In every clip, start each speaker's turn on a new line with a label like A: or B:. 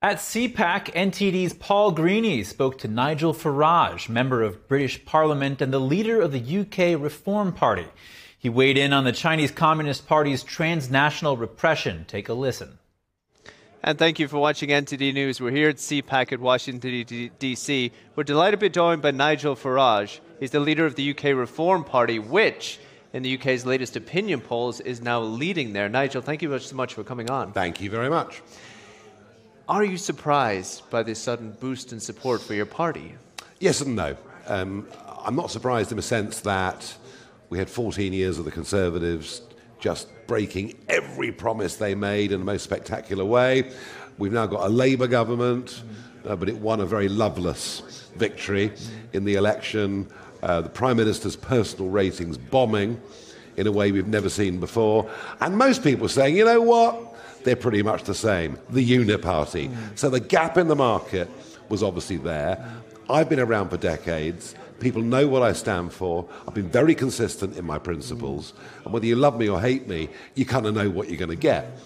A: At CPAC, NTD's Paul Greaney spoke to Nigel Farage, member of British Parliament and the leader of the UK Reform Party. He weighed in on the Chinese Communist Party's transnational repression. Take a listen.
B: And thank you for watching NTD News. We're here at CPAC at Washington, D.C. We're delighted to be joined by Nigel Farage. He's the leader of the UK Reform Party, which, in the UK's latest opinion polls, is now leading there. Nigel, thank you so much for coming on.
C: Thank you very much.
B: Are you surprised by this sudden boost in support for your party?
C: Yes and no. I'm not surprised in the sense that we had 14 years of the Conservatives just breaking every promise they made in the most spectacular way. We've now got a Labour government, but it won a very loveless victory in the election. The Prime Minister's personal ratings bombing in a way we've never seen before. And most people saying, you know what? They're pretty much the same, the uniparty. So the gap in the market was obviously there. I've been around for decades. People know what I stand for. I've been very consistent in my principles. And whether you love me or hate me, you kind of know what you're going to get.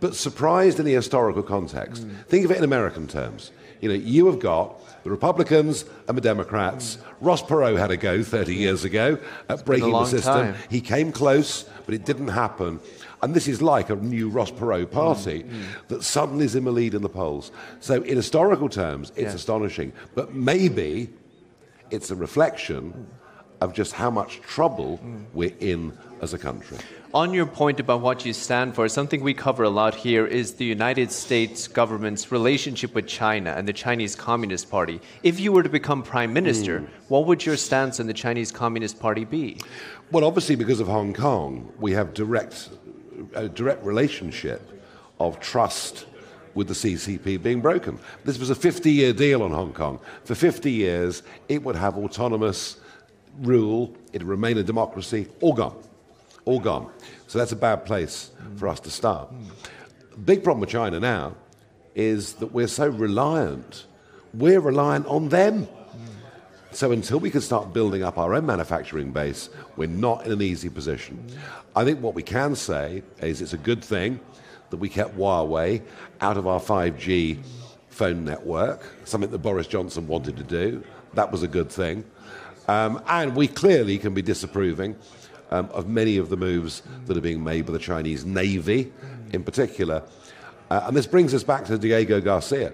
C: But surprised in the historical context. Think of it in American terms. You know, you have got the Republicans and the Democrats. Ross Perot had a go 30 years ago at breaking the system.
B: Time.
C: He came close, but it didn't happen. And this is like a new Ross Perot party that suddenly is in the lead in the polls. So in historical terms, it's astonishing. But maybe it's a reflection of just how much trouble we're in as a country.
B: On your point about what you stand for, something we cover a lot here is the United States government's relationship with China and the Chinese Communist Party. If you were to become Prime Minister, what would your stance on the Chinese Communist Party be?
C: Well, obviously because of Hong Kong, we have a direct relationship of trust with the CCP being broken. This was a 50-year deal on Hong Kong. For 50 years, it would have autonomous rule, it would remain a democracy, all gone. All gone. So that's a bad place for us to start. The big problem with China now is that we're so reliant. We're reliant on them. So until we can start building up our own manufacturing base, we're not in an easy position. I think what we can say is it's a good thing that we kept Huawei out of our 5G phone network, something that Boris Johnson wanted to do. That was a good thing. And we clearly can be disapproving of many of the moves that are being made by the Chinese Navy in particular. And this brings us back to Diego Garcia.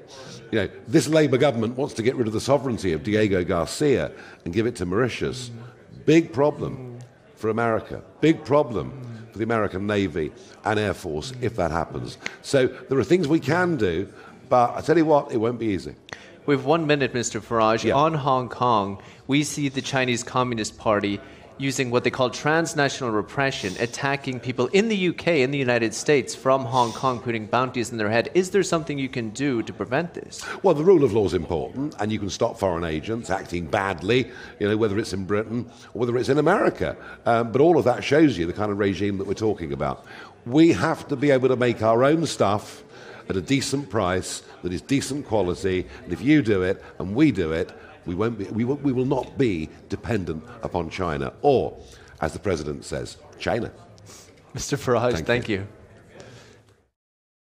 C: You know, this Labour government wants to get rid of the sovereignty of Diego Garcia and give it to Mauritius. Big problem for America. Big problem for the American Navy and Air Force if that happens. So there are things we can do, but I tell you what, it won't be easy.
B: We have 1 minute, Mr. Farage. Yeah. On Hong Kong, we see the Chinese Communist Party using what they call transnational repression, attacking people in the UK, in the United States, from Hong Kong, putting bounties in their head. Is there something you can do to prevent this?
C: Well, the rule of law is important, and you can stop foreign agents acting badly, you know, whether it's in Britain or whether it's in America. But all of that shows you the kind of regime that we're talking about. We have to be able to make our own stuff at a decent price that is decent quality, and if you do it and we do it, we will not be dependent upon China, or, as the President says, China.
B: Mr. Farage, thank you.